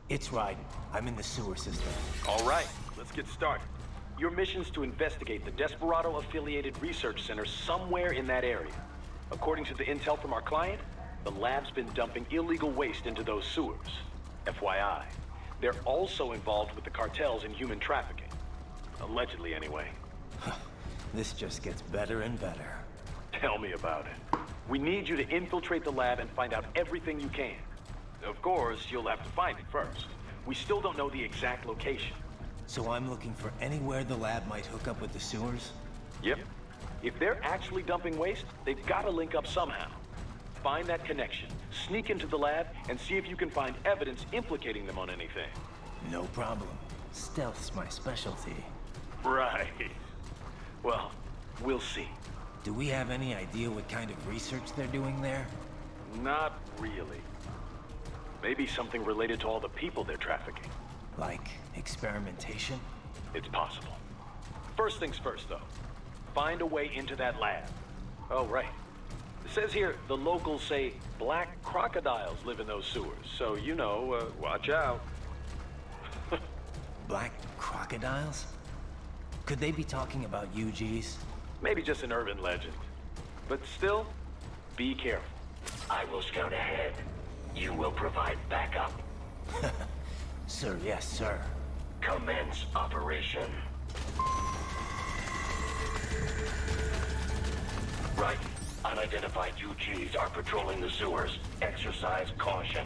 It's right. I'm in the sewer system. All right, let's get started. Your mission's to investigate the Desperado-affiliated research center somewhere in that area. According to the intel from our client, the lab's been dumping illegal waste into those sewers. FYI, they're also involved with the cartels in human trafficking. Allegedly, anyway. This just gets better and better. Tell me about it. We need you to infiltrate the lab and find out everything you can. Of course, you'll have to find it first. We still don't know the exact location. So I'm looking for anywhere the lab might hook up with the sewers? Yep. If they're actually dumping waste, they've got to link up somehow. Find that connection, sneak into the lab, and see if you can find evidence implicating them on anything. No problem. Stealth's my specialty. Right. Well, we'll see. Do we have any idea what kind of research they're doing there? Not really. Maybe something related to all the people they're trafficking. Like experimentation? It's possible. First things first, though. Find a way into that lab. Oh, right. It says here the locals say black crocodiles live in those sewers, so you know, watch out. Black crocodiles? Could they be talking about UGs? Maybe just an urban legend. But still, be careful. I will scout ahead. You will provide backup. Sir, yes, sir. Commence operation. Right. Unidentified UGs are patrolling the sewers. Exercise caution.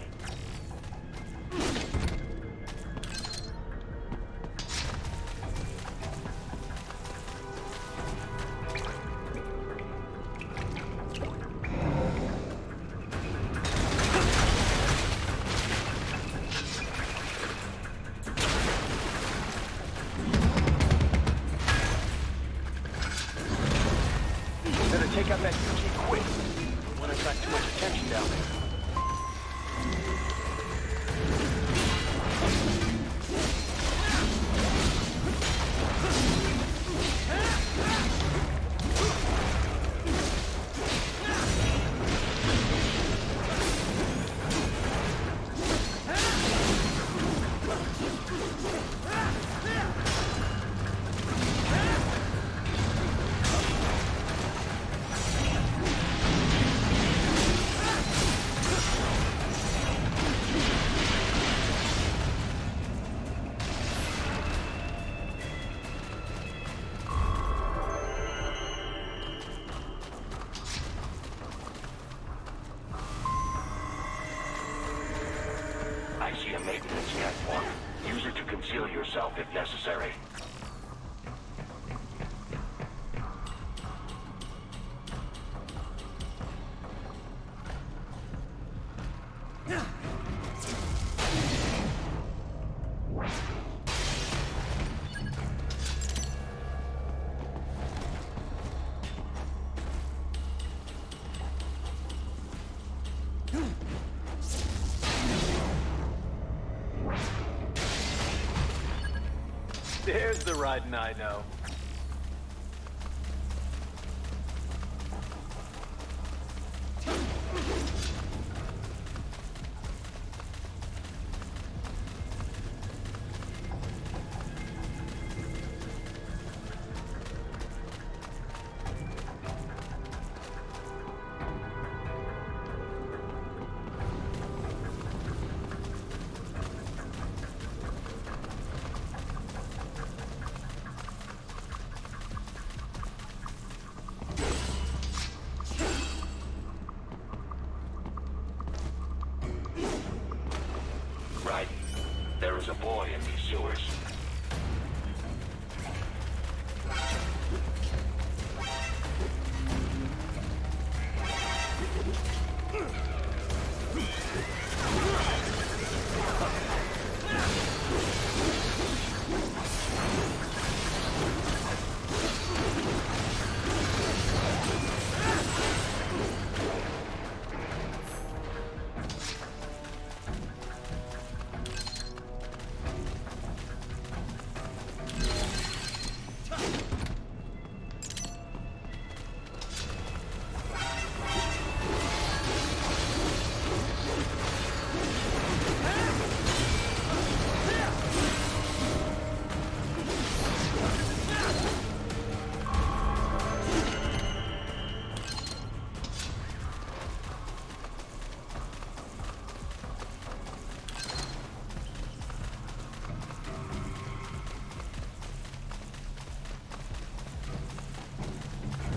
Take out that UG quick. Don't want to attract too much attention down there. I see a maintenance network. Use it to conceal yourself if necessary. There's the riding I know.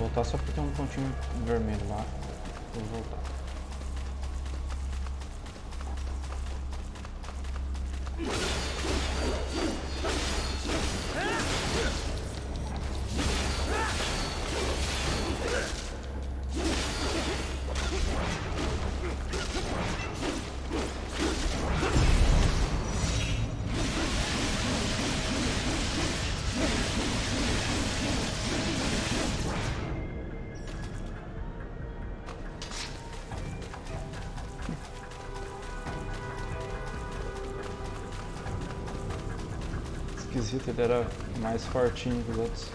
voltar só porque tem um pontinho vermelho lá. Vou voltar. Esquisito, ele era mais fortinho que os outros.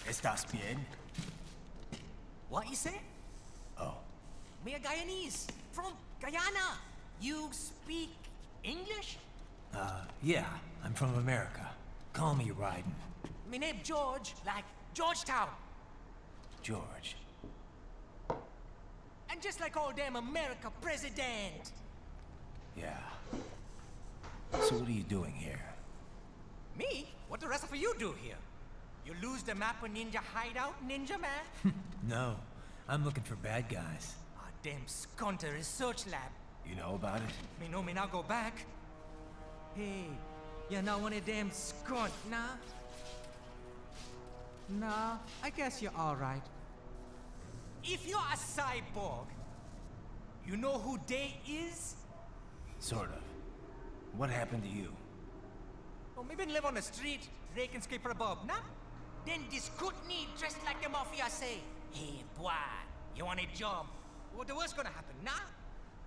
¿Estás bien? What you say? Oh. Me a Guyanese from Guyana. You speak English? Yeah, I'm from America. Call me Ryden. Me name George, like Georgetown. George. And just like all damn America president. Yeah. So what are you doing here? Me? What the rest of you do here? You lose the map of Ninja hideout, Ninja man? No, I'm looking for bad guys. Ah, damn Skunter research lab. You know about it? Me know me now go back. Hey, you're not one of them skunt, nah? Nah, I guess you're alright. If you're a cyborg, you know who Day is? Sort of. What happened to you? Oh, maybe live on the street, rake and scrape for a bob, nah? Then this good need dressed like the mafia say, hey boy, you want a job? What the worst gonna happen, nah?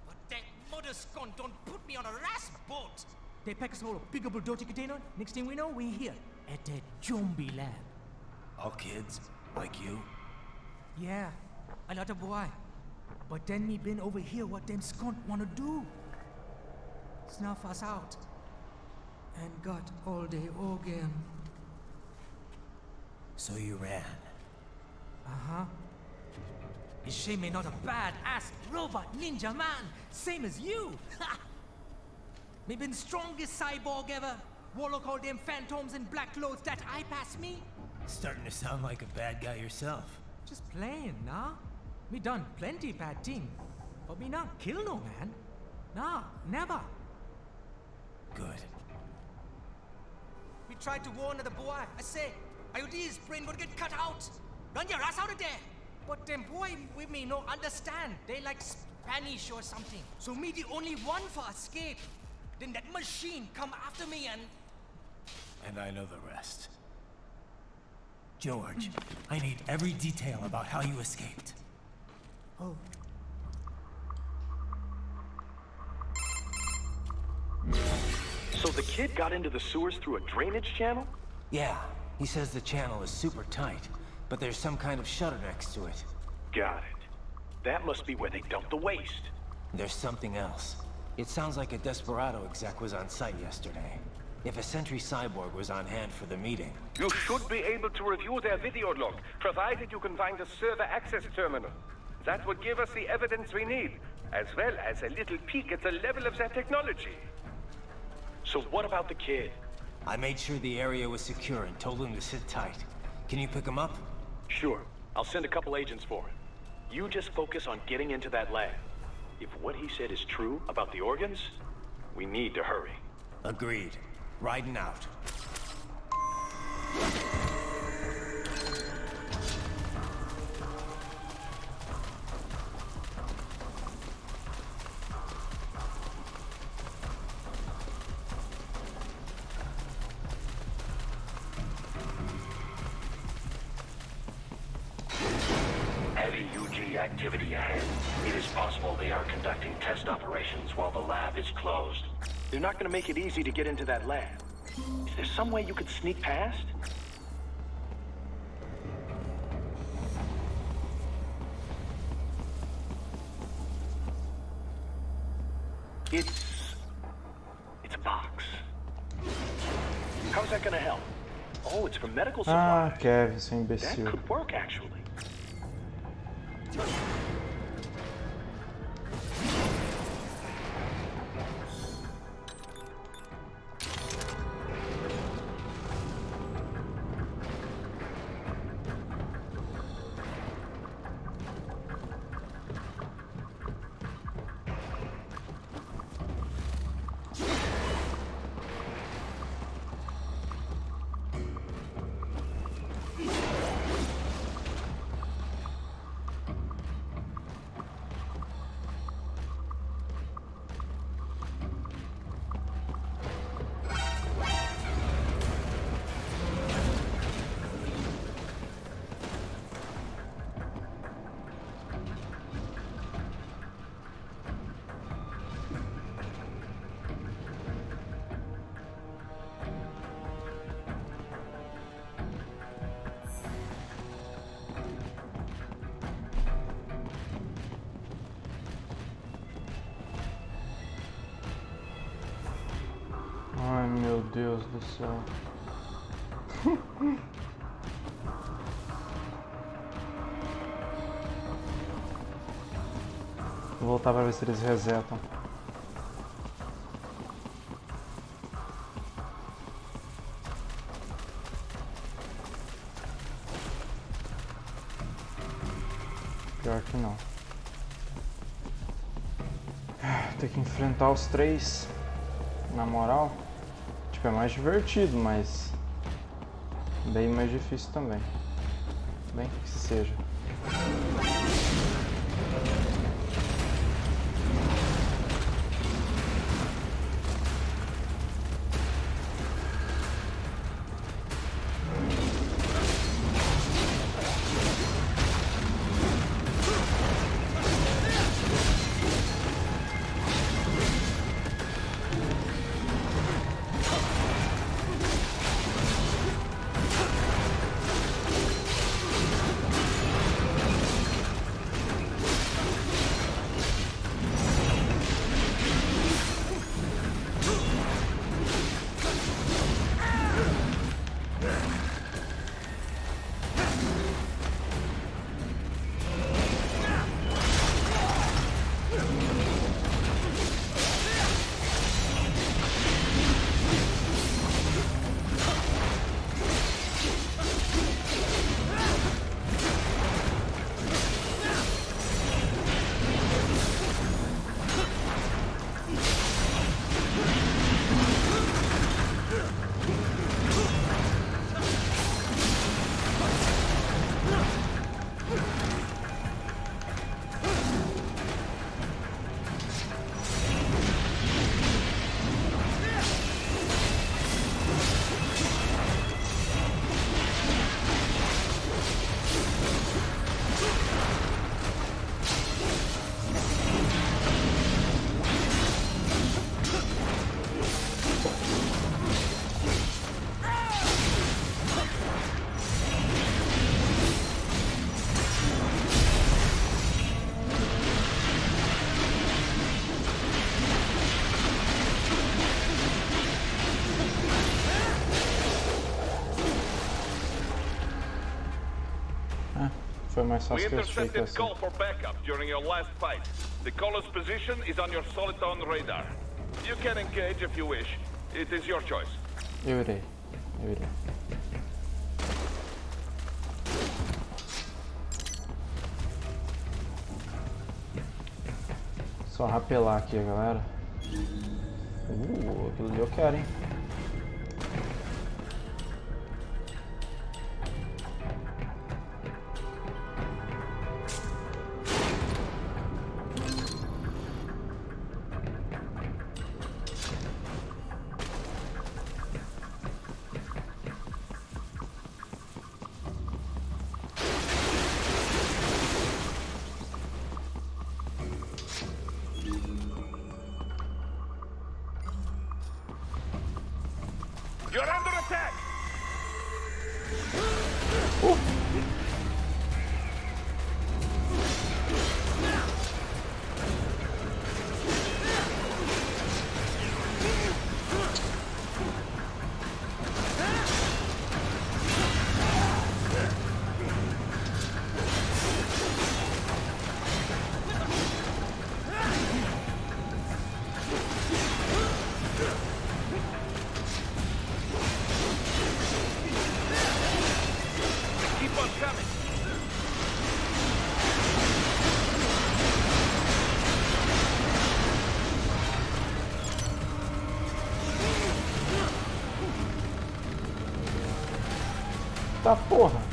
But that mother scum don't put me on a rasp boat. They pack us all a big dirty container. Next thing we know, we're here at that zombie lab. All kids? Like you? Yeah, a lot of boy. But then me been over here what them skunt wanna do. Snuff us out. And got all the organ. So you ran. Uh-huh. Is she me not a bad-ass robot ninja man, same as you? Me been strongest cyborg ever. Warlock all them phantoms in black clothes that eye pass me. Starting to sound like a bad guy yourself. Just playing, nah? Me done plenty bad thing. But me not kill no man. Nah, never. Good. We tried to warn the boy. I say, IOD's brain would get cut out. Run your ass out of there. But them boy with me no understand. They like Spanish or something. So me the only one for escape. Then that machine come after me and... And I know the rest. George, I need every detail about how you escaped. Oh. So the kid got into the sewers through a drainage channel? Yeah, he says the channel is super tight, but there's some kind of shutter next to it. Got it. That must be where they dumped the waste. There's something else. It sounds like a Desperado exec was on site yesterday. If a Sentry Cyborg was on hand for the meeting. You should be able to review their video log, provided you can find a server access terminal. That would give us the evidence we need, as well as a little peek at the level of their technology. So what about the kid? I made sure the area was secure and told him to sit tight. Can you pick him up? Sure. I'll send a couple agents for him. You just focus on getting into that lab. If what he said is true about the organs, we need to hurry. Agreed. Riding out. Heavy UG activity ahead. It is possible they are conducting test operations while the lab is closed. They're not gonna make it easy to get into that lab. Is there some way you could sneak past? It's a box. How's that gonna help? Oh, it's for medical supplies. Kevin, seu That imbecil. could work, actually. Ai meu Deus do céu. Vou voltar pra ver se eles resetam. Pior que não. Ter que enfrentar os três, na moral, tipo, é mais divertido, mas bem mais difícil também. Bem que seja. Foi mais We fácil que eu achei que ia intercepted ser. call for backup during your last fight. The caller's position is on your Soliton radar. You can engage if you wish. It is your choice. Eu irei. Só rapelar aqui, galera. Aquilo ali eu quero, hein? You're under attack! Keep on coming! Tá porra!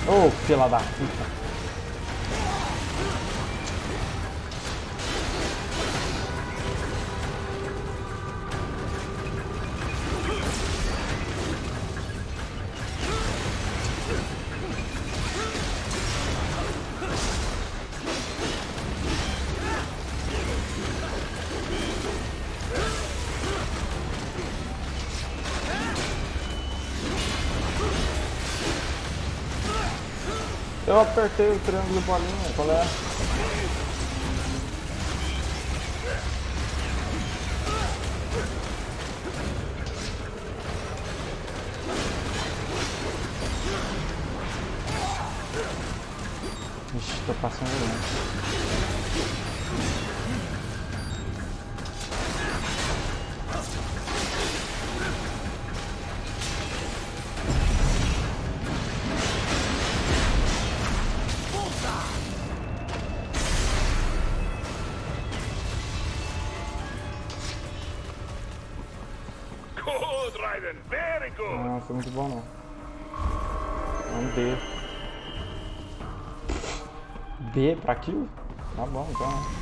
Ô, fila da puta! Eu apertei o triângulo bolinha, qual é? Ixi, tô passando lento. Good, Raiden. Very good. Não, foi muito bom não. É um B. B pra kill? Tá bom, então.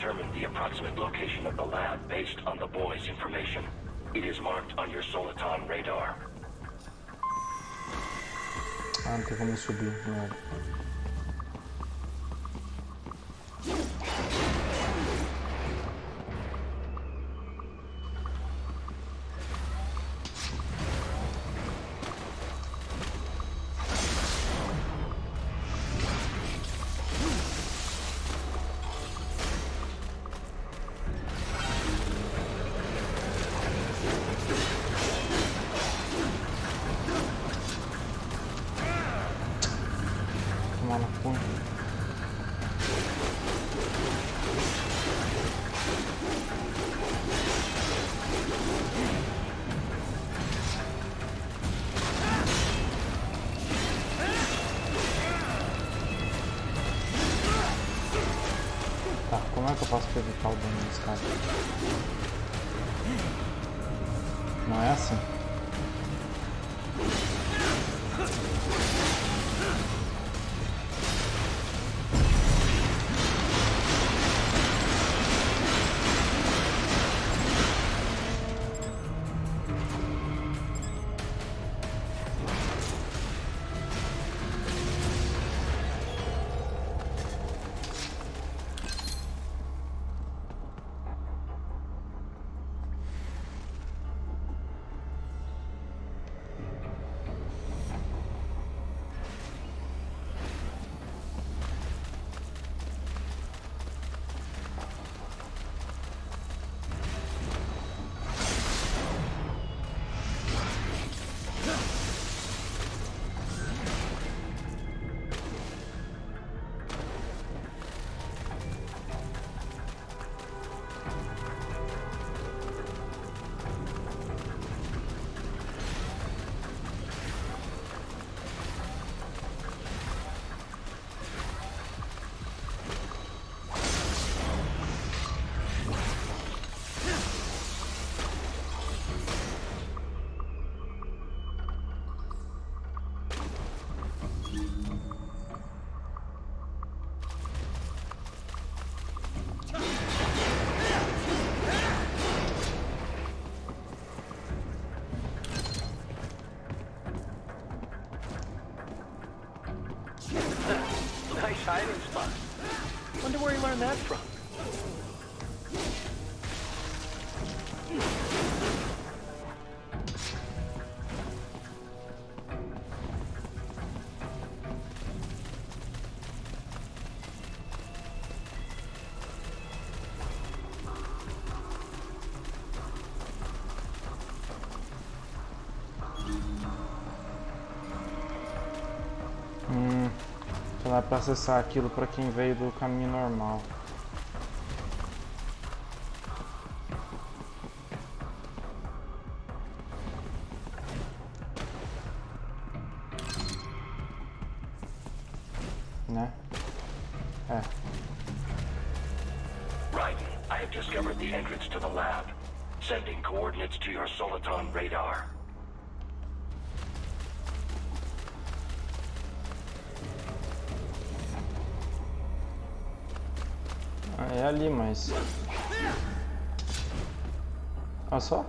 determined the approximate location of the lab based on the boy's information. It is marked on your Soliton radar. Ah, não tem como subir, não. Como é que eu faço pra evitar o dano desse cara? Não é assim? Nice hiding spot. Wonder where he learned that from. Só dá pra acessar aquilo pra quem veio do caminho normal. Né? É. Right. I have discovered the entrance to the lab. Sending coordinates to your Soliton radar. É ali, mas... Olha só.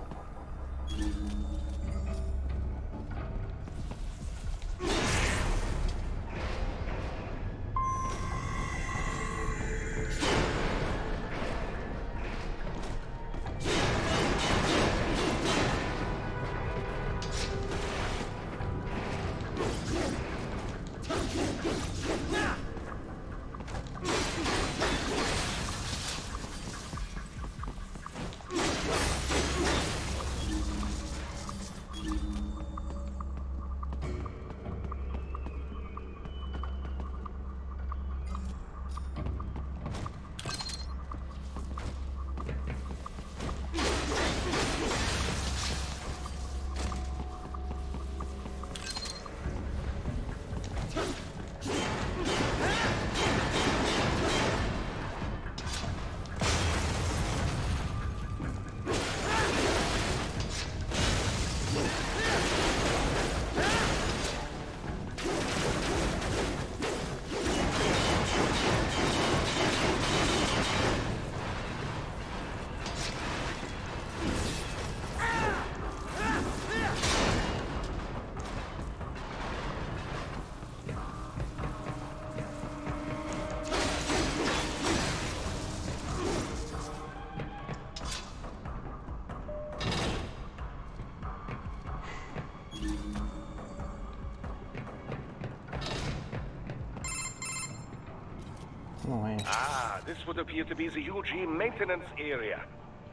Não é. Ah, this would appear to be the UG maintenance area.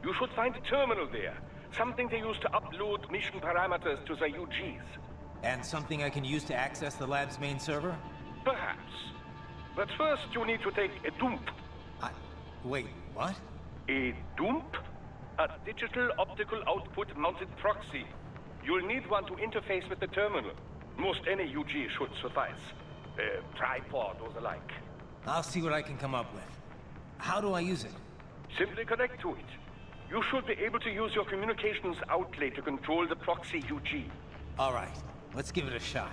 You should find a terminal there. Something they use to upload mission parameters to the UGs. And something I can use to access the lab's main server? Perhaps. But first you need to take a dump. Wait, what? A dump? A digital optical output mounted proxy. You'll need one to interface with the terminal. Most any UG should suffice. A tripod or the like. I'll see what I can come up with. How do I use it? Simply connect to it. You should be able to use your communications outlet to control the proxy UG. All right, let's give it a shot.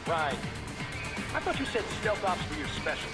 Right. I thought you said stealth ops were your specialty.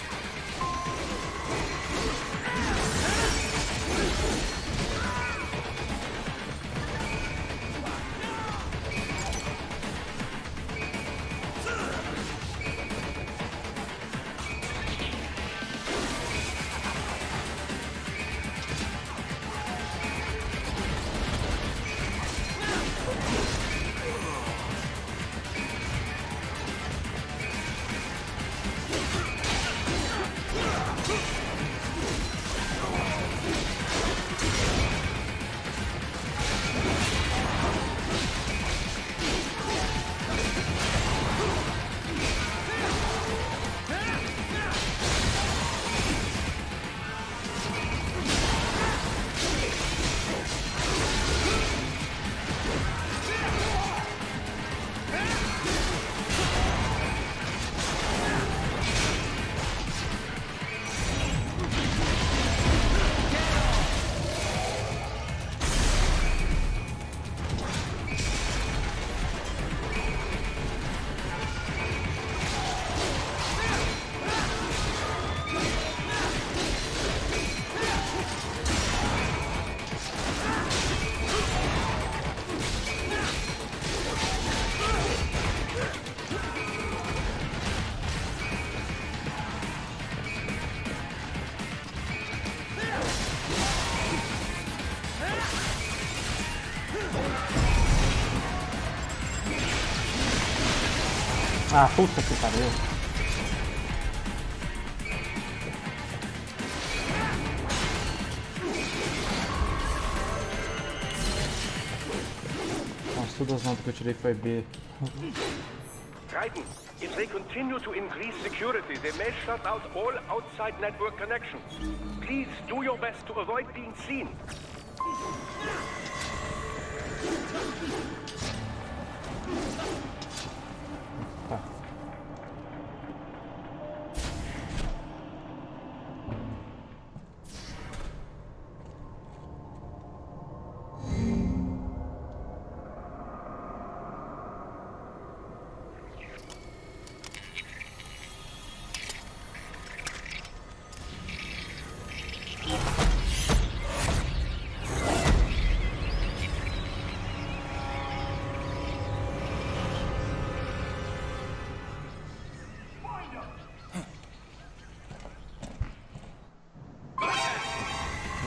Ah, puta que pariu. Nossa, todas as notas que eu tirei foi B. Triton, if they continue to increase security, they may shut out all outside network connections. Please do your best to avoid being seen. Tá.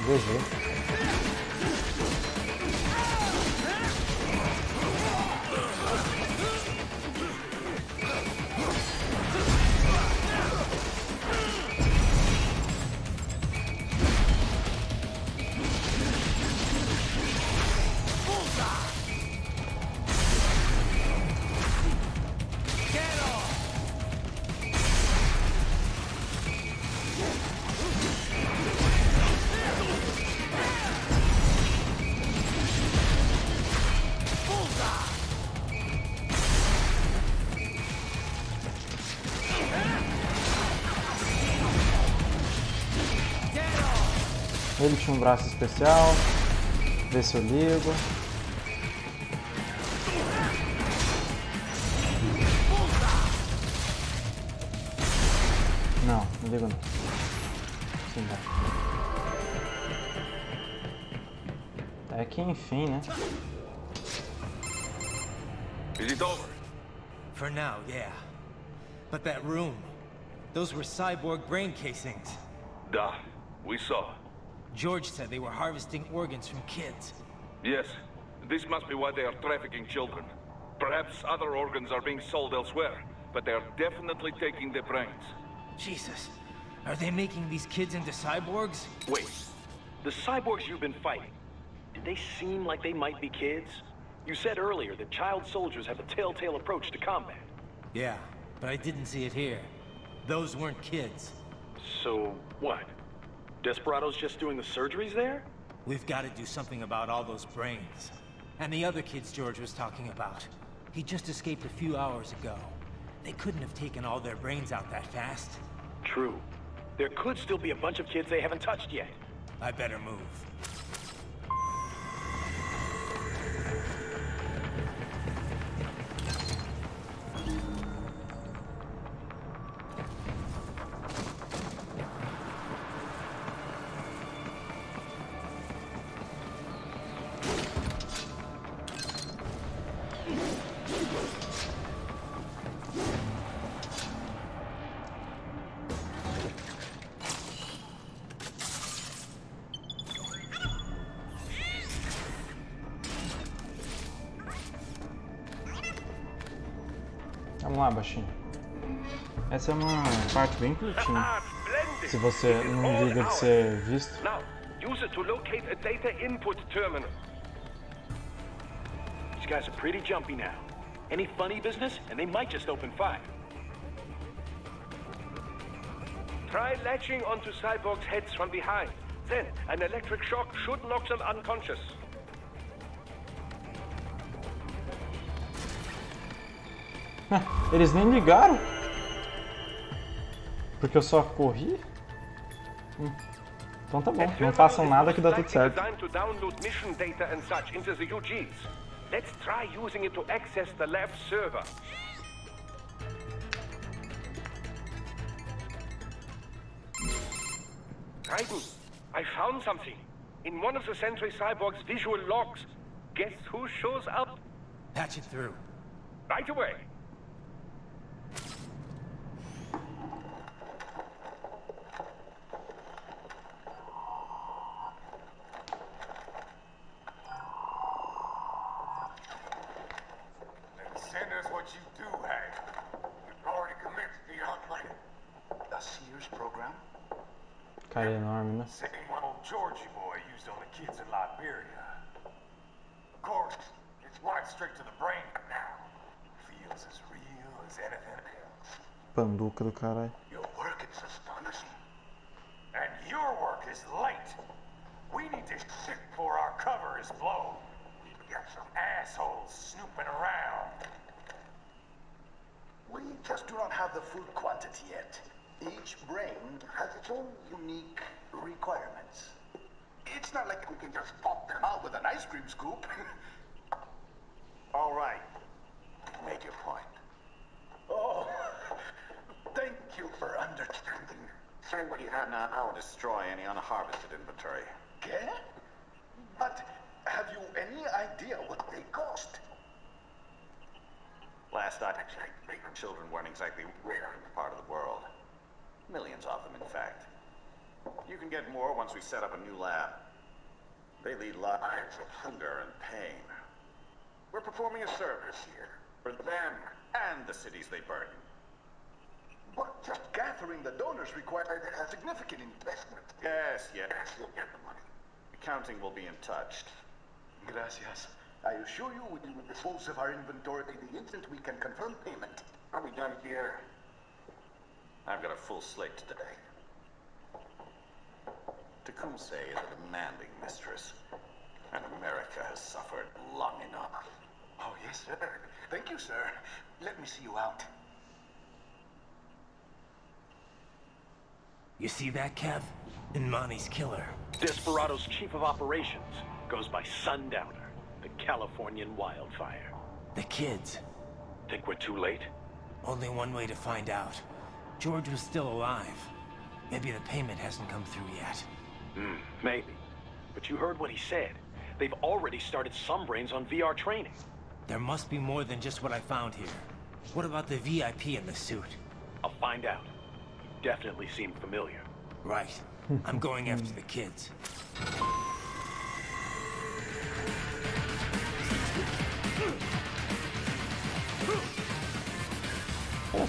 GG. Ele tinha um braço especial. Vê se eu ligo. Não, não ligo não. Sim, vai. É que enfim, né? Is it over? For now, yeah. But that room, those were cyborg brain casings. Duh, we saw. George said they were harvesting organs from kids. Yes, this must be why they are trafficking children. Perhaps other organs are being sold elsewhere, but they're definitely taking the brains. Jesus. Are they making these kids into cyborgs? Wait, the cyborgs you've been fighting, did they seem like they might be kids? You said earlier that child soldiers have a telltale approach to combat. Yeah, but I didn't see it here. Those weren't kids. So, what? Desperado's just doing the surgeries there? We've got to do something about all those brains. And the other kids George was talking about. He just escaped a few hours ago. They couldn't have taken all their brains out that fast. True. There could still be a bunch of kids they haven't touched yet. I better move. Vamos lá, baixinho. Essa é uma parte bem curtinha. Se você não liga de ser visto. Now, use it to locate a data input terminal. These guys are pretty jumpy now. Any funny business, and they might just open fire. Try latching onto cyborgs' heads from behind. Then, an electric shock should knock them unconscious. Eles nem ligaram? Porque eu só corri? Então tá bom, não façam nada que dá tudo certo. Designed to download mission data and such into the UGs. Let's try using it to access the lab server. Raiden, I found something. In one of the Sentry Cyborg's visual logs. Guess who shows up? Patch it through. Right away. Send us what you do have. We've already commenced the outline. The Sears program? Cara enorme, né? Same one old Georgie boy used on the kids in Liberia. Of course, it's right straight to the brain now. Feels as real as anything else. Panduca do caralho. Your work is astonishing. And your work is late. We need this shit before our cover is blown. We've got some assholes snooping around. We just do not have the full quantity yet. Each brain has its own unique requirements. It's not like we can just pop them out with an ice cream scoop. All right. Make your point. Oh, thank you for understanding. Say what you have now, I'll destroy any unharvested inventory. Okay? But have you any idea what they cost? Last I checked, children weren't exactly rare in the part of the world. Millions of them, in fact. You can get more once we set up a new lab. They lead lives of hunger and pain. We're performing a service here for them and the cities they burden. But just gathering the donors required a significant investment. Yes, you'll get the money. Accounting will be in touch. Gracias. I assure you we will dispose of our inventory the instant we can confirm payment. Are we done here? I've got a full slate today. Tecumseh is a demanding mistress, and America has suffered long enough. Oh, yes, sir. Thank you, sir. Let me see you out. You see that, Kev? Imani's killer. Desperado's chief of operations goes by Sundowner, the Californian wildfire. The kids. Think we're too late? Only one way to find out. George was still alive. Maybe the payment hasn't come through yet. Maybe. But you heard what he said. They've already started some brains on VR training. There must be more than just what I found here. What about the VIP in the suit? I'll find out. He definitely seemed familiar. Right. I'm going after the kids.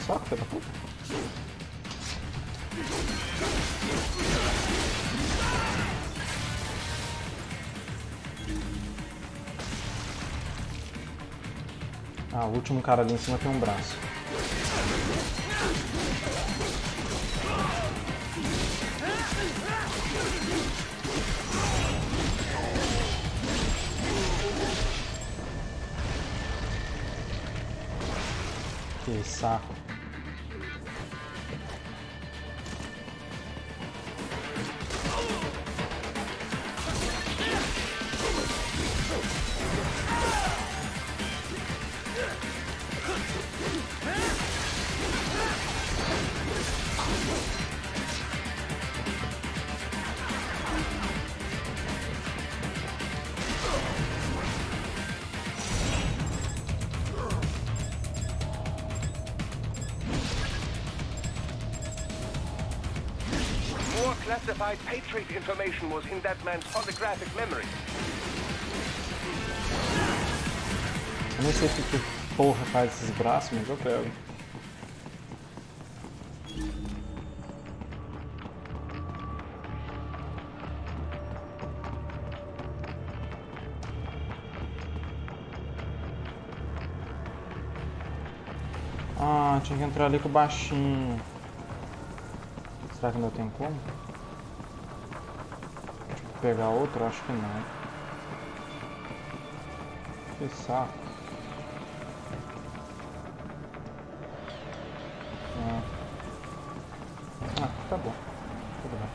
saco, filho da puta. Ah, o último cara ali em cima tem um braço. Que saco. Classified Patriot information was in that man's holographic memory. Eu não sei o que porra faz esses braços, mas eu pego. Ah, tinha que entrar ali com o baixinho. Será que ainda tem como? Pegar outro? Acho que não. Que saco. Ah, tá bom. Tudo bem.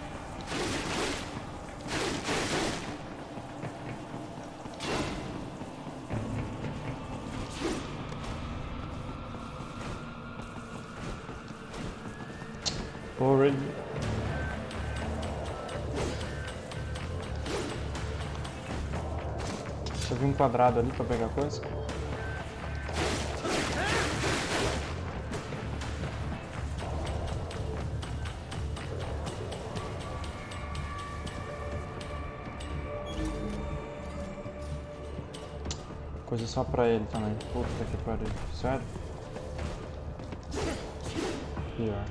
Already. Eu vi um quadrado ali pra pegar coisa. Coisa só pra ele também. Puta que pariu. Sério? Pior.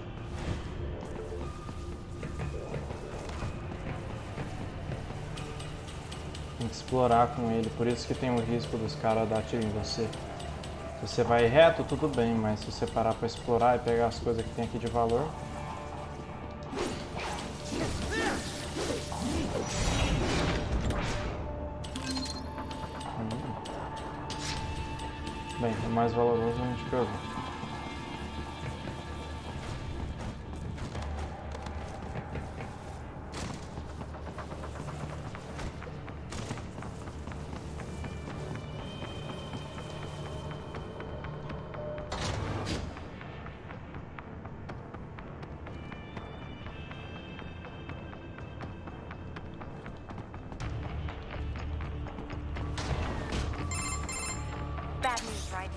Tem que explorar com ele, por isso que tem o risco dos caras dar tiro em você. Se você vai reto, tudo bem, mas se você parar pra explorar e pegar as coisas que tem aqui de valor... Bem, o mais valoroso a gente pegou. Bad news, right?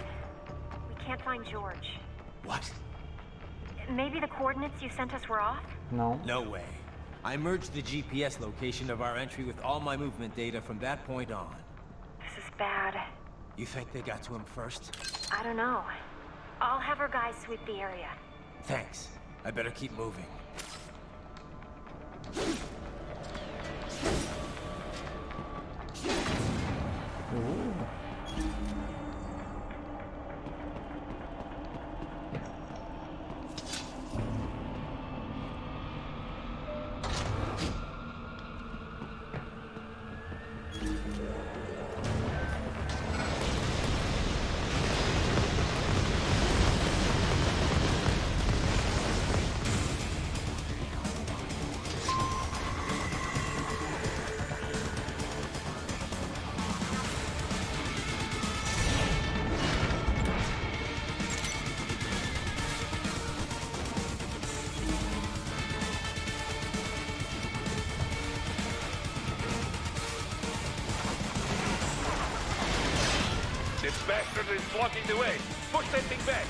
We can't find George. What? Maybe the coordinates you sent us were off? No. No way. I merged the GPS location of our entry with all my movement data from that point on. This is bad. You think they got to him first? I don't know. I'll have our guys sweep the area. Thanks. I better keep moving. This bastard is blocking the way. Push that thing back.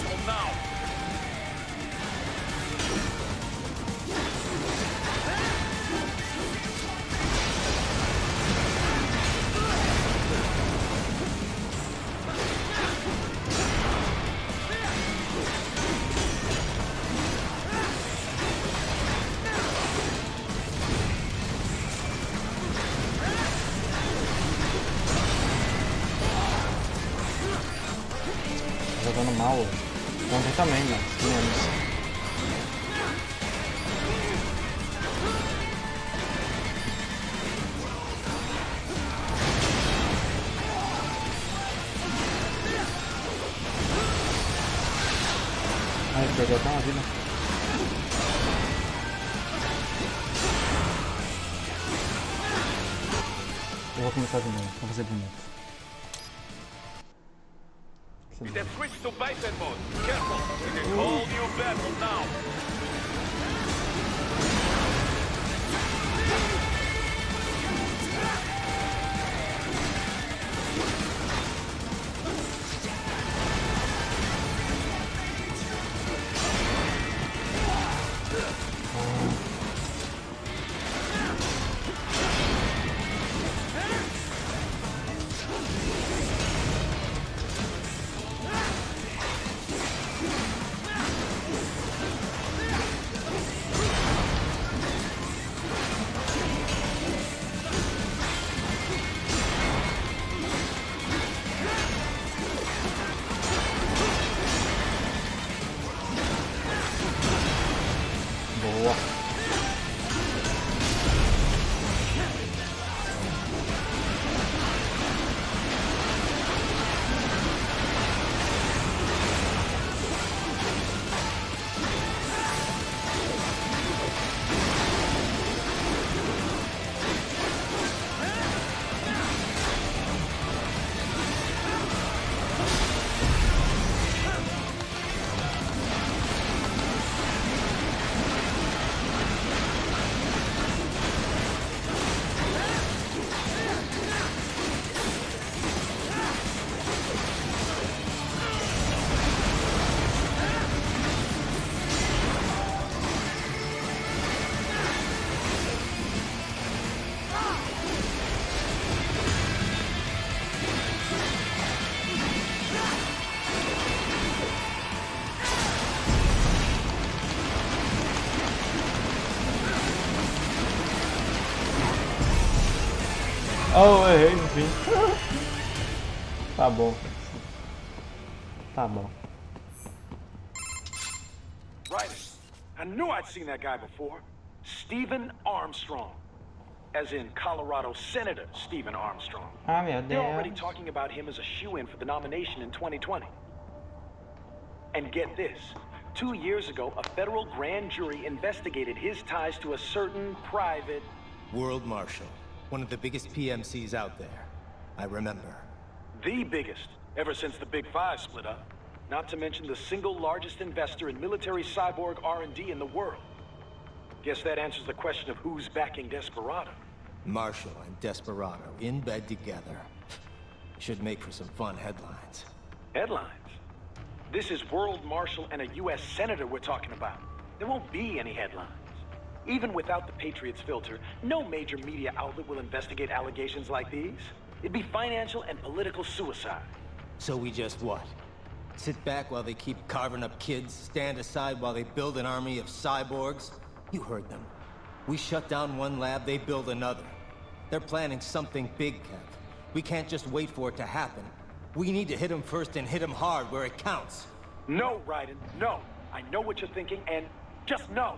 battle now! Jogando mal. Ontem também, mas menos. Ai, perdeu até uma vida. Eu vou começar de novo, vou fazer bonito. It has switched to biped mode. Careful, it is all new battle now. Boa. Oh, errei, enfim. Tá bom. Tá bom. Right. I knew I'd seen that guy before. Stephen Armstrong. As in Colorado Senator Stephen Armstrong. Ah, meu They're already Deus. talking about him as a shoo-in for the nomination in 2020. And get this. 2 years ago, a federal grand jury investigated his ties to a certain private... World Marshal. One of the biggest PMCs out there. I remember. The biggest, ever since the Big Five split up. Not to mention the single largest investor in military cyborg R&D in the world. Guess that answers the question of who's backing Desperado. Marshall and Desperado in bed together. Should make for some fun headlines. Headlines? This is World Marshal and a U.S. Senator we're talking about. There won't be any headlines. Even without the Patriots filter, no major media outlet will investigate allegations like these. It'd be financial and political suicide. So we just what? Sit back while they keep carving up kids, stand aside while they build an army of cyborgs? You heard them. We shut down one lab, they build another. They're planning something big, Kev. We can't just wait for it to happen. We need to hit them first and hit them hard where it counts. No, Raiden, no. I know what you're thinking, and just know.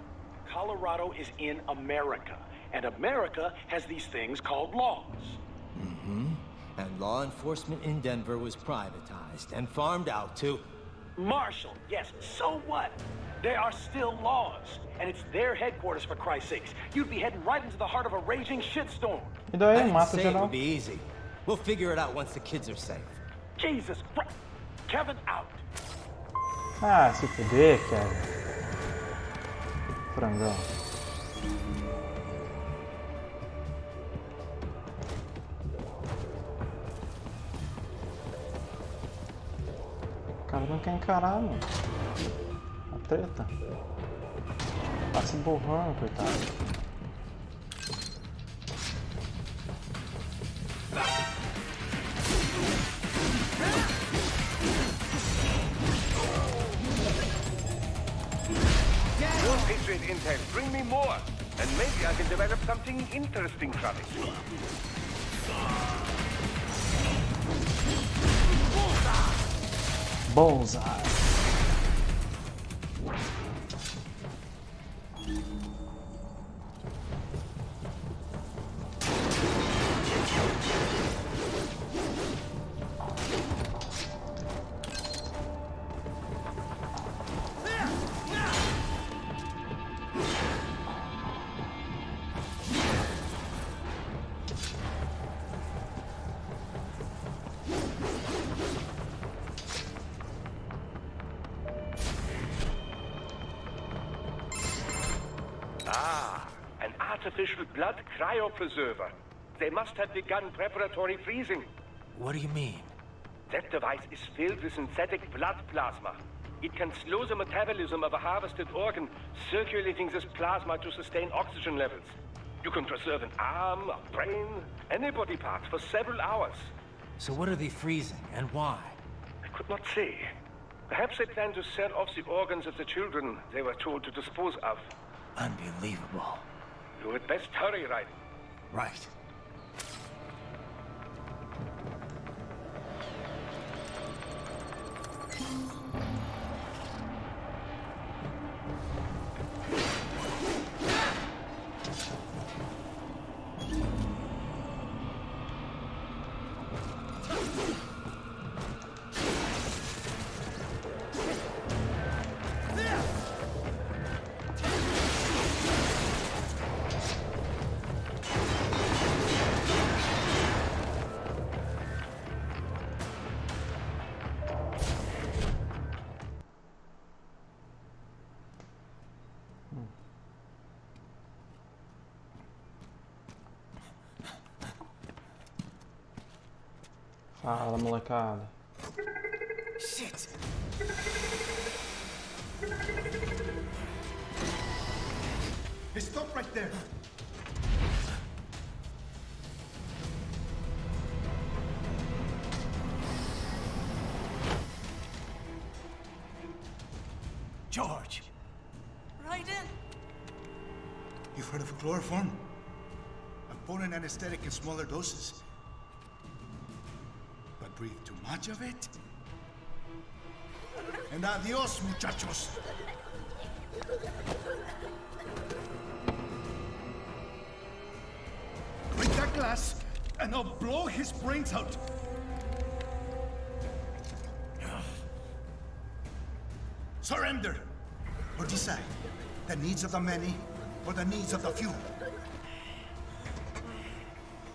Colorado is in America, and America has these things called laws. Mm-hmm. And law enforcement in Denver was privatized and farmed out to... Marshall, yes, so what? There are still laws, and it's their headquarters, for Christ's sakes. You'd be heading right into the heart of a raging shitstorm. E daí, I didn't mata say it geral. would be easy. We'll figure it out once the kids are safe. Jesus Christ. Kevin out. Ah, se fuder, cara. Frangão. Cara, não não quer encarar, mano. A treta. Tá se borrando, coitado. More Patriot intel. Bring me more. And maybe I can develop something interesting from it. Bullseye. An artificial blood cryopreserver. They must have begun preparatory freezing. What do you mean? That device is filled with synthetic blood plasma. It can slow the metabolism of a harvested organ, circulating this plasma to sustain oxygen levels. You can preserve an arm, a brain, any body part for several hours. So what are they freezing, and why? I could not say. Perhaps they plan to sell off the organs of the children they were told to dispose of. Unbelievable. You had best hurry, Raiden. Right. Fala, molecada. Shit! Hey, stop right there! George! Raiden? You've heard of chloroform? A potent anesthetic in smaller doses. But breathe too much of it? And adios, muchachos! Break that glass, and I'll blow his brains out! Surrender! Or decide. The needs of the many, or the needs of the few.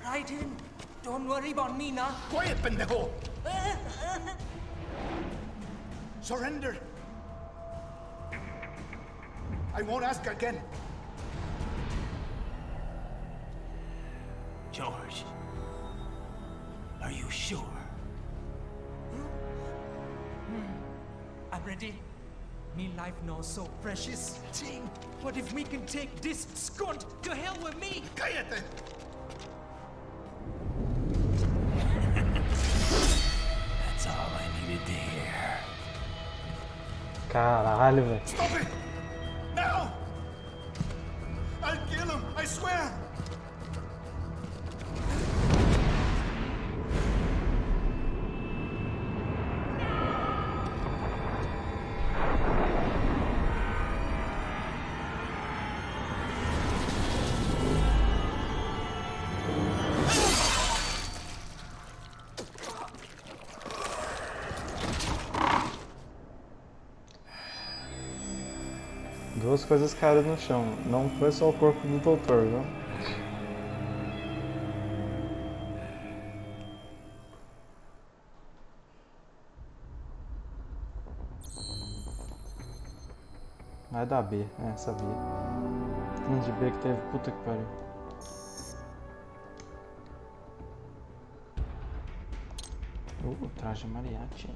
Raiden, don't worry about me now. Quiet, pendejo! Surrender! I won't ask again. George, are you sure? I'm ready. Me life now so precious. Ting, what if we can take this skunt to hell with me? Cállate! That's all I needed to hear. Caralho, velho. Stop it! Now! I'll kill him, I swear! Duas coisas caíram no chão. Não foi só o corpo do doutor, viu? Vai dar B, sabia. Tanto de B que teve, puta que pariu. Traje mariachi.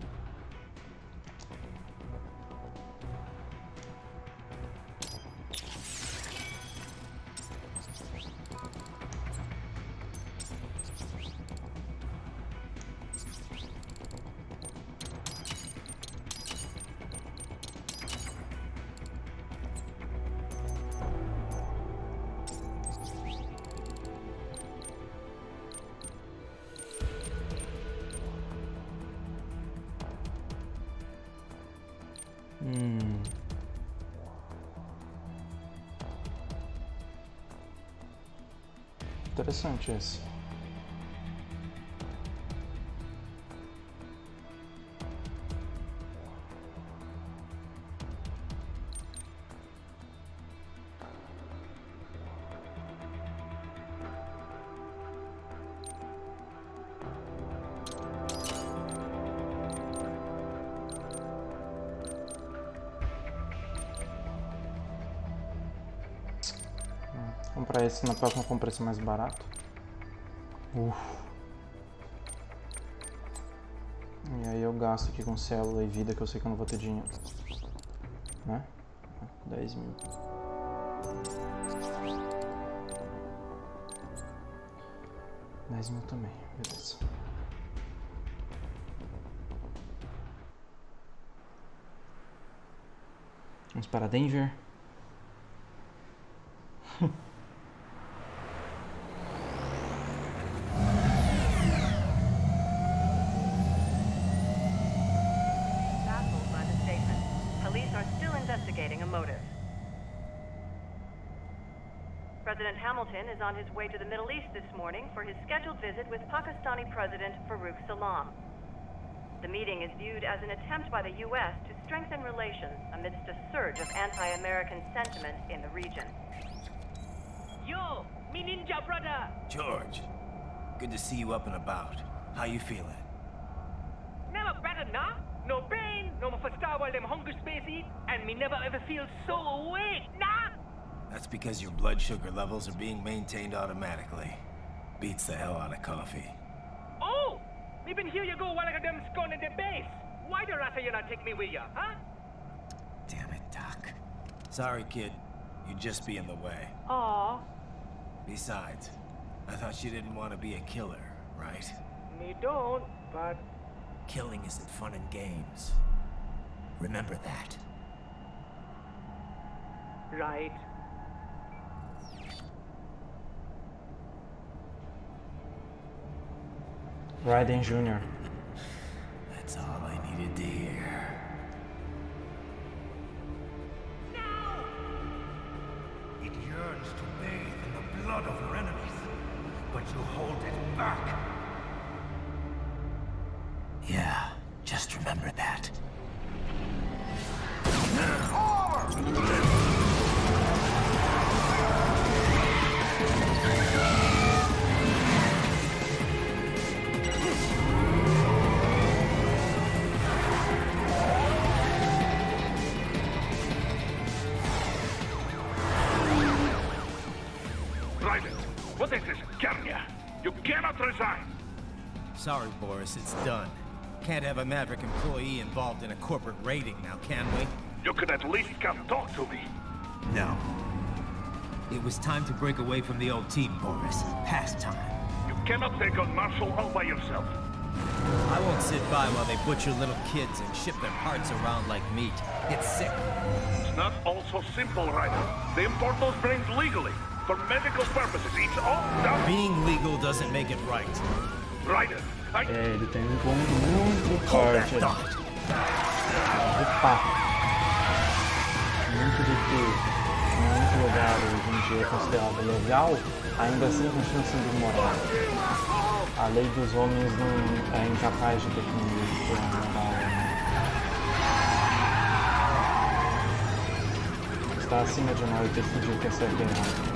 Interessante esse. Comprar esse na próxima com preço mais barato. E aí eu gasto aqui com célula e vida, que eu sei que eu não vou ter dinheiro. Né? 10 mil. $10.000 também, beleza. Vamos para Denver. President Hamilton is on his way to the Middle East this morning for his scheduled visit with Pakistani President Farouk Salam. The meeting is viewed as an attempt by the U.S. to strengthen relations amidst a surge of anti-American sentiment in the region. Yo, me ninja brother! George, good to see you up and about. How you feeling? Never better, nah? No pain, no more fast while them hunger space eat, and me never ever feel so awake, nah? That's because your blood sugar levels are being maintained automatically. Beats the hell out of coffee. Oh! Me been here you go while I got them scone in the base. Why the rasta you not take me with ya, huh? Damn it, Doc. Sorry, kid. You'd just be in the way. Aw. Besides, I thought you didn't want to be a killer, right? Me don't, but... Killing isn't fun and games. Remember that. Right. Raiden Jr. That's all I needed to hear. Now! It yearns to bathe in the blood of your enemies, but you hold it back. Yeah, just remember that. What is this, Garnia? You cannot resign! Sorry, Boris, it's done. Can't have a Maverick employee involved in a corporate raiding now, can we? You could at least come talk to me. No. It was time to break away from the old team, Boris. Past time. You cannot take on Marshall all by yourself. I won't sit by while they butcher little kids and ship their parts around like meat. It's sick. It's not all so simple, Ryder. They import those brains legally. For medical purposes, it's all done. Being legal doesn't make it right. Ryder, Ele tem um tom muito forte ali. De fato. Muito do que em muito lugar hoje em dia é considerado legal, ainda assim continua sendo imoral. A lei dos homens não é incapaz de definir o que é moral. Está acima de nós decidir o que é certo e errado.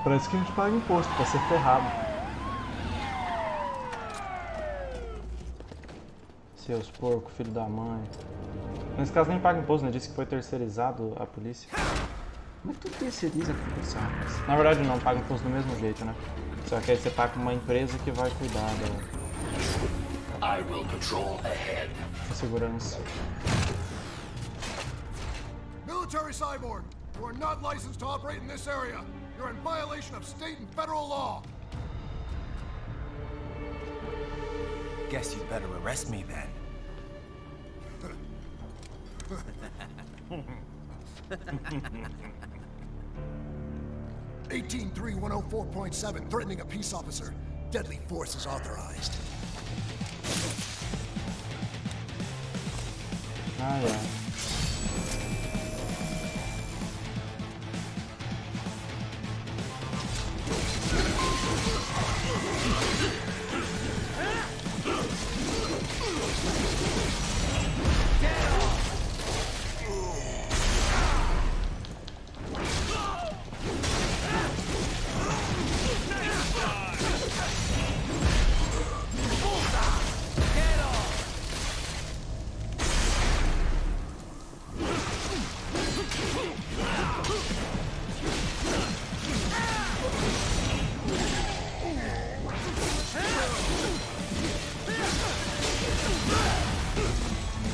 Parece que a gente paga imposto pra ser ferrado. Seus porcos, filho da mãe. Nesse caso nem paga imposto, né? Disse que foi terceirizado a polícia. Como é que tu terceiriza a polícia? Na verdade não, paga imposto do mesmo jeito, né? Só que aí você paga uma empresa que vai cuidar da segurança. Military cyborg, you are not licensed to operate in this area. You're in violation of state and federal law. Guess you'd better arrest me then. (18-3-104.7) threatening a peace officer. Deadly force is authorized. Ai, ai.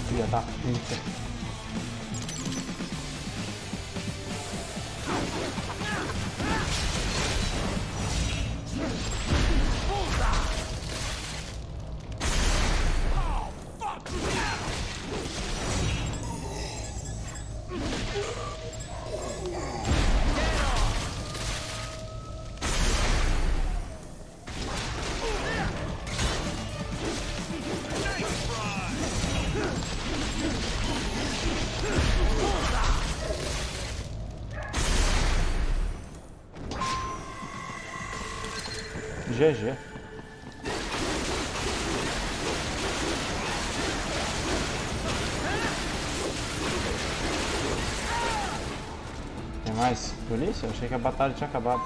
Filha da puta. GG. Tem mais polícia? Eu achei que a batalha tinha acabado.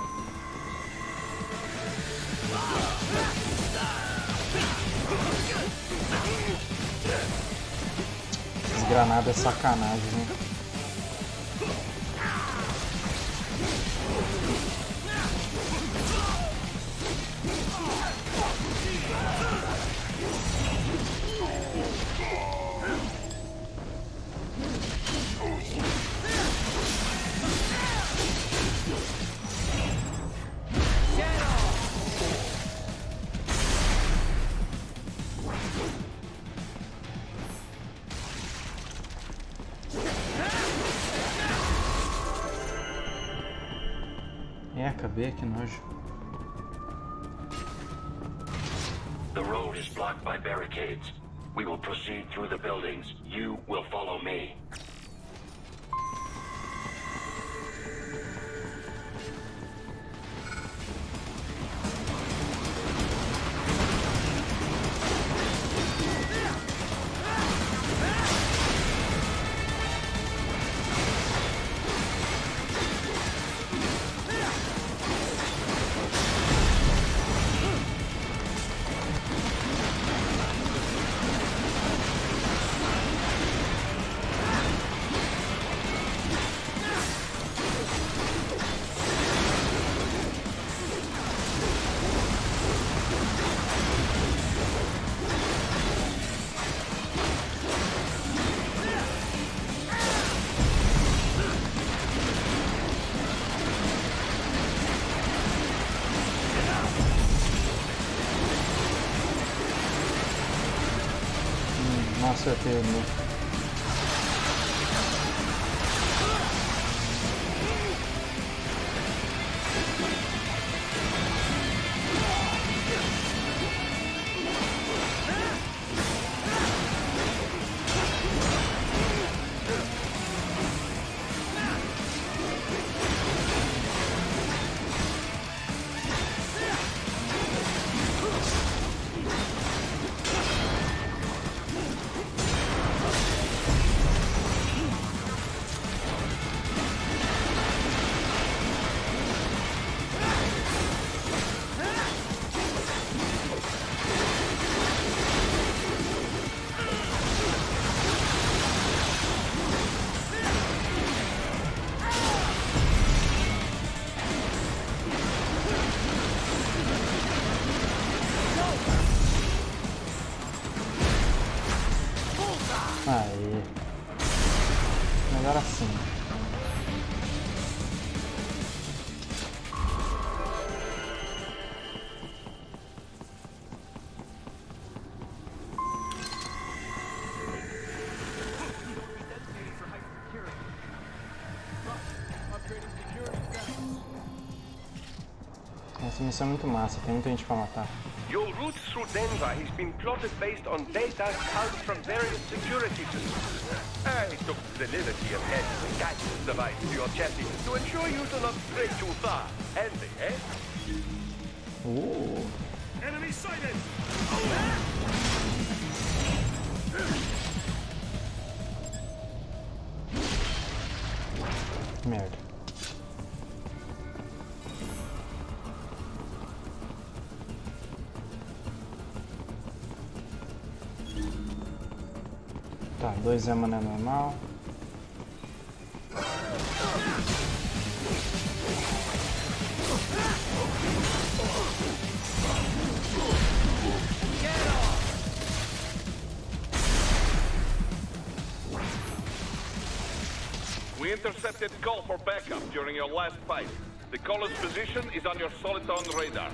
Essas granadas é sacanagem, né? Acabei, que nojo. The road is blocked by barricades. We will proceed through the buildings. You will follow me. Não acertei o meu. Aí. Melhor assim. Isso é muito massa, tem muita gente pra matar. Your route through Denver has been plotted based on data culled from various security systems. I took the liberty of adding a guidance device to your chassis to ensure you do not stray too far. Handy, eh? Enemy sighted! Merda. Tá, 2 é mané normal. We intercepted call for backup during your last fight. The caller's position is on your Soliton radar.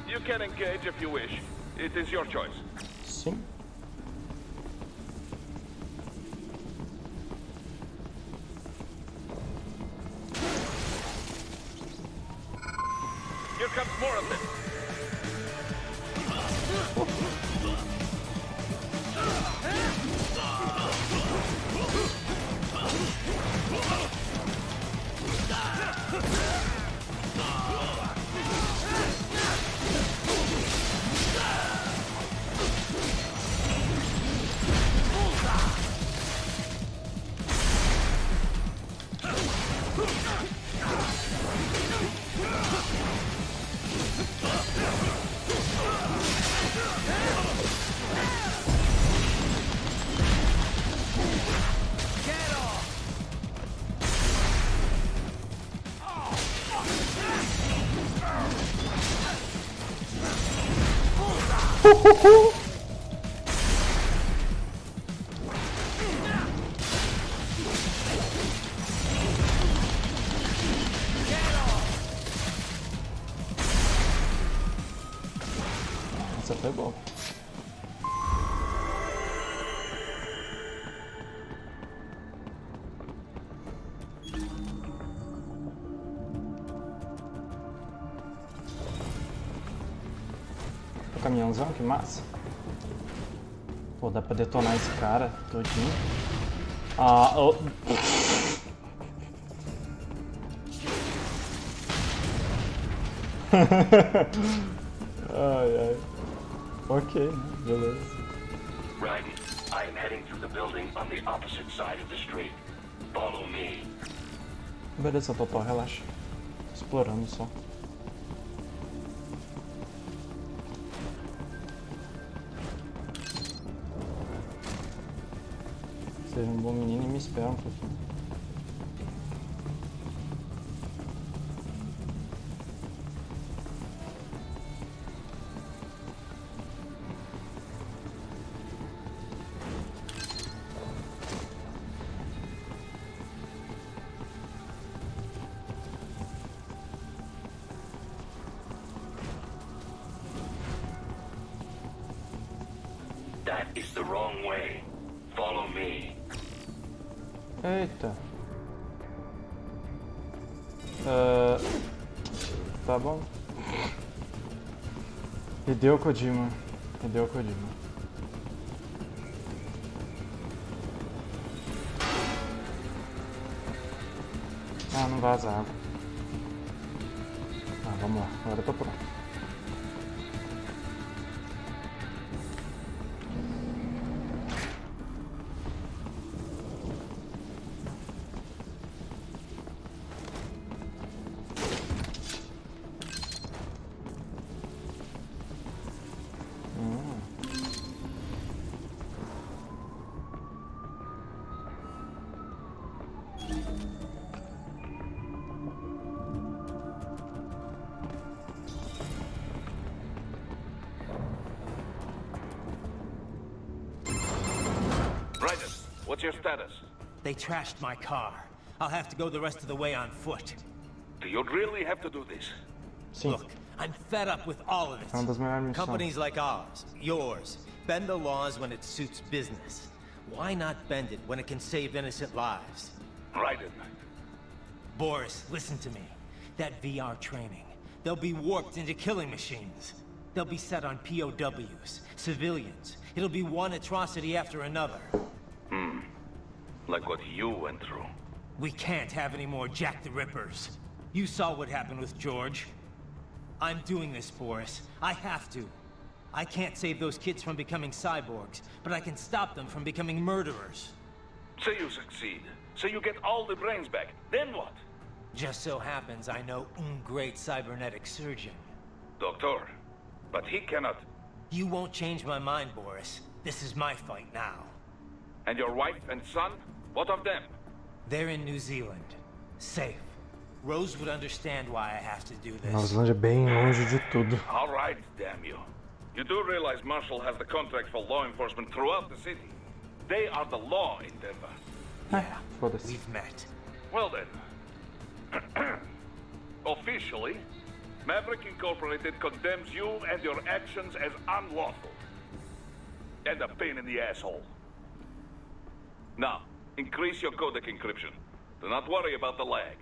You can engage if you wish. It is your choice. Sim. Here comes more of this. Essa foi boa. O caminhãozão, que massa. Pô, dá pra detonar esse cara todinho. Ah, oh. Ai, ai. Ok, né? Beleza. Raiden, I am heading through the building on the opposite side of the street. Follow me. Beleza, Totó, relaxa. Tô explorando só. Seja um bom menino e me espera um pouquinho. That is the wrong way. Follow me. Eita. Tá bom. Hideo Kojima. Hideo Kojima. Ah, não vaza água. Ah, vamos lá. Agora eu tô pronto. What's your status? They trashed my car. I'll have to go the rest of the way on foot. Do you really have to do this? Sim. Look, I'm fed up with all of it. É uma das melhores missões. Companies like ours, yours, bend the laws when it suits business. Why not bend it when it can save innocent lives? Raiden. Boris, listen to me. That VR training, They'll be warped into killing machines. They'll be set on POWs, civilians. It'll be one atrocity after another. Like what you went through. We can't have any more Jack the Rippers. You saw what happened with George. I'm doing this, Boris. I have to. I can't save those kids from becoming cyborgs, but I can stop them from becoming murderers. Say you succeed. Say you get all the brains back. Then what? Just so happens I know great cybernetic surgeon. Doctor. But he cannot... You won't change my mind, Boris. This is my fight now. And your wife and son? What of them? They're in New Zealand. Safe. Rose would understand why I have to do this. Nova Zelândia é bem longe de tudo. All right, damn you. You do realize Marshall has the contract for law enforcement throughout the city. They are the law in Denver. Yeah, Foda-se. we've met. Well then. Officially, Maverick Incorporated condemns you and your actions as unlawful. And a pain in the asshole. Now, increase your codec encryption. Do not worry about the lag.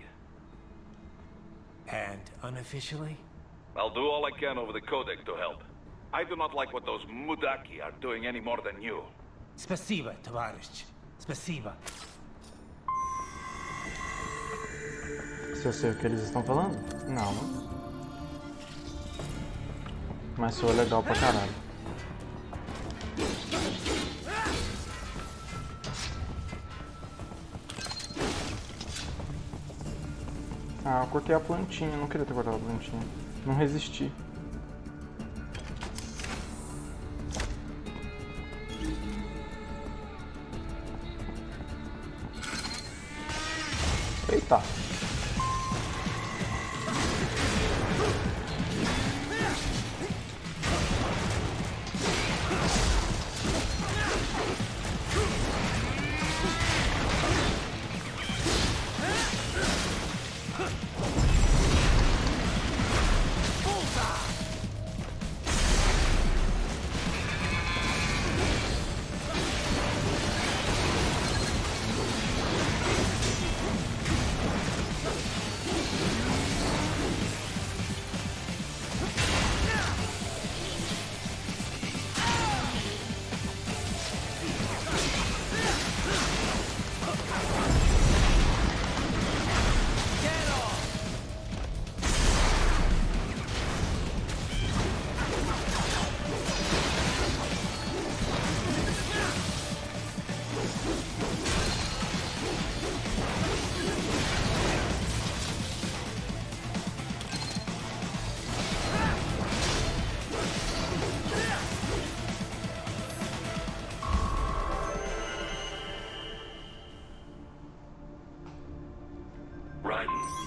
And unofficially? I'll do all I can over the codec to help. I do not like what those Mudaki are doing any more than you. Спасибо, товарищ. Спасибо. Se eu sei o que eles estão falando? Não. Mas soa legal pra caralho. Ah, eu cortei a plantinha, não queria ter cortado a plantinha. Não resisti. Eita!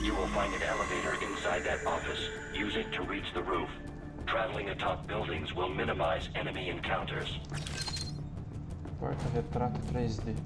You will find an elevator inside that office. Use it to reach the roof. Traveling atop buildings will minimize enemy encounters. Porta-retrato 3D.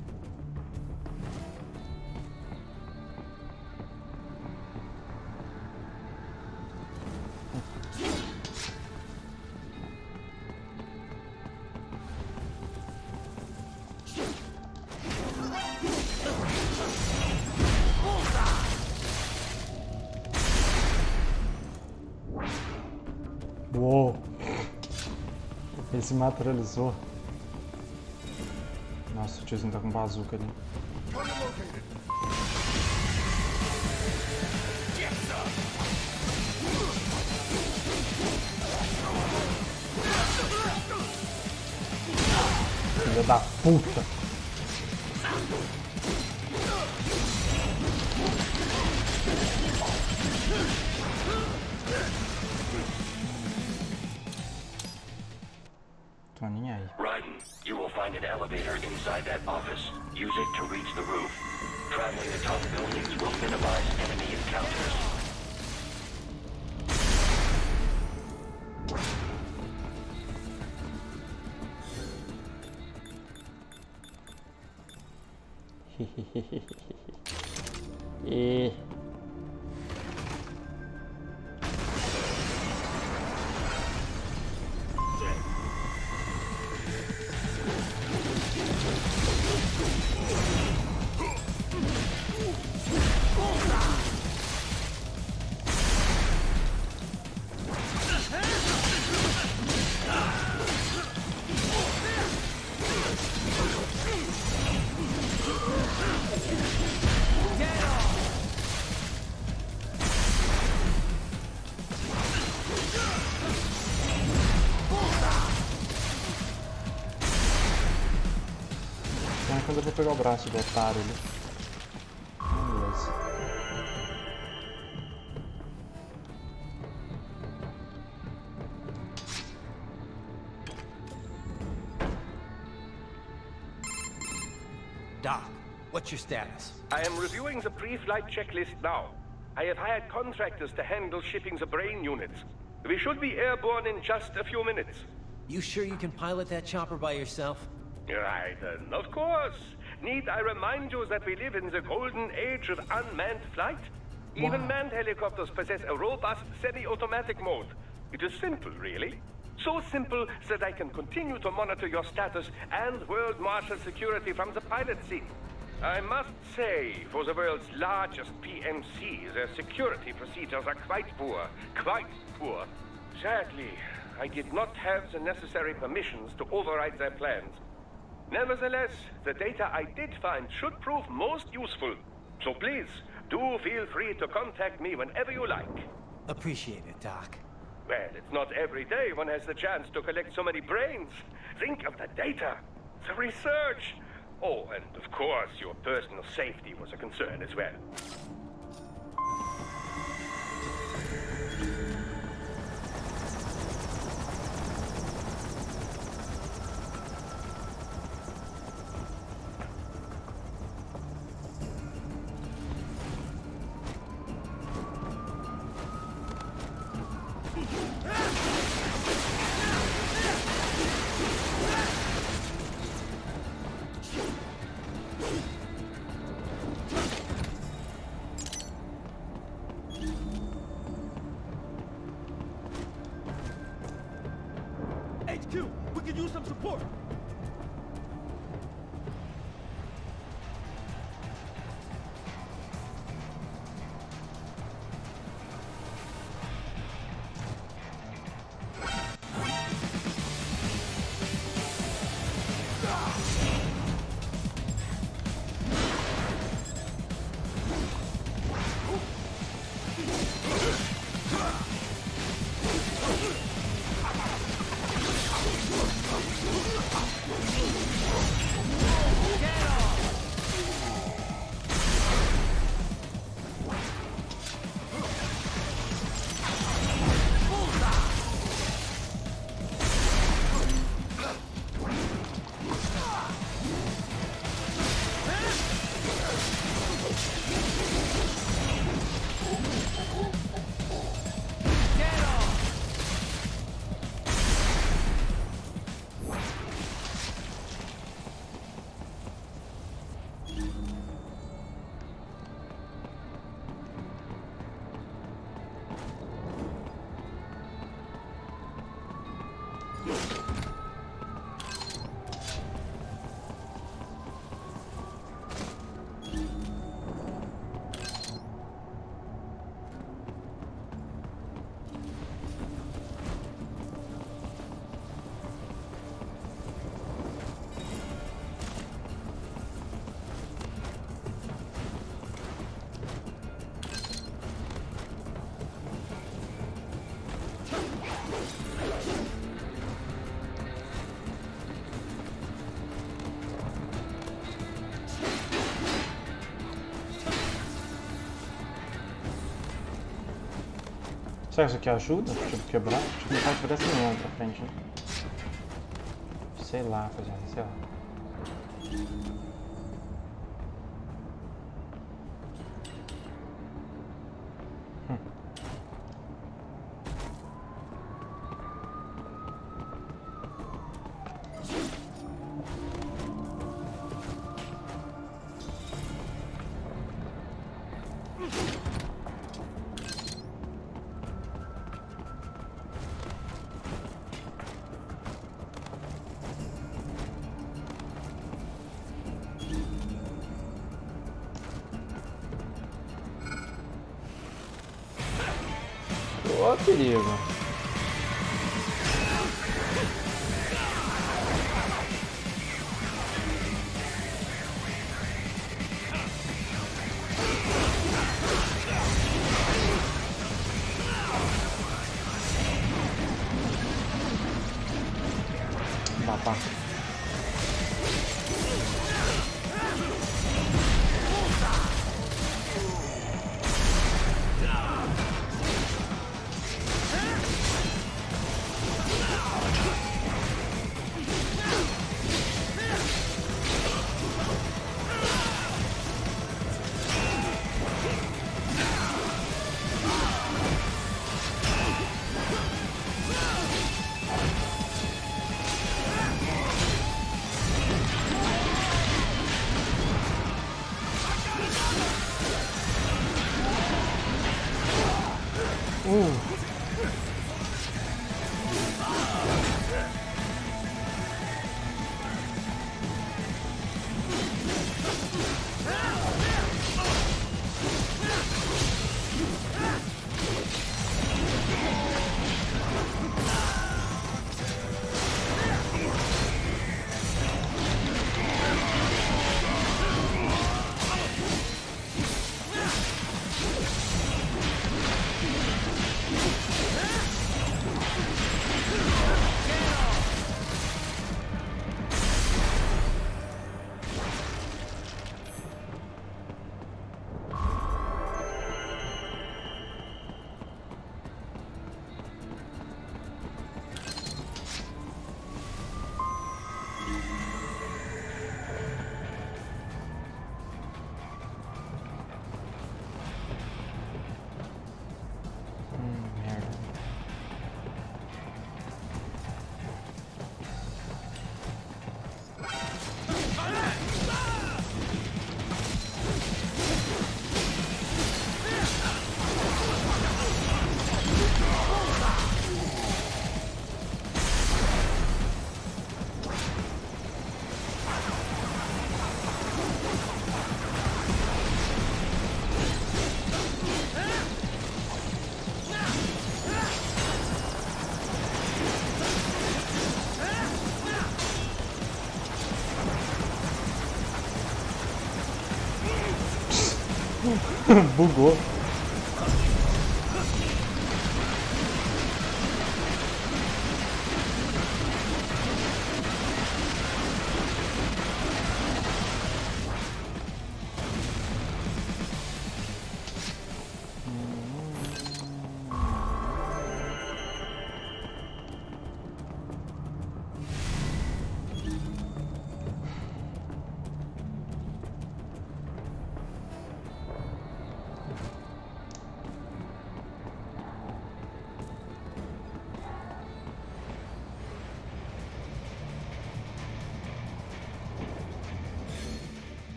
Uou! Ele se materializou. Nossa, o tiozinho tá com bazuca ali. Filha da puta! Raiden, you will find an elevator inside that office. Use it to reach the roof. Traveling atop buildings will minimize enemy encounters. é quando eu vou pegar o braço do otário ali. Beleza. Doc, what's your status? I am reviewing the pre-flight checklist now. I have hired contractors to handle shipping the brain units. We should be airborne in just a few minutes. You sure you can pilot that chopper by yourself? Right, of course. Need I remind you that we live in the golden age of unmanned flight? Even manned helicopters possess a robust semi-automatic mode. It is simple, really. So simple that I can continue to monitor your status and world marshal security from the pilot seat. I must say, for the world's largest PMC, their security procedures are quite poor. Quite poor. Sadly, I did not have the necessary permissions to override their plans. Nevertheless, the data I did find should prove most useful. So please, do feel free to contact me whenever you like. Appreciate it, Doc. Well, it's not every day one has the chance to collect so many brains. Think of the data, the research. Oh, and of course, your personal safety was a concern as well. HQ, we could use some support. Será que isso aqui ajuda? Tipo, quebrar? Acho que não faz diferença nenhuma pra frente, né? Sei lá, rapaziada, sei lá. Ó, perigo. Papá. Bugou.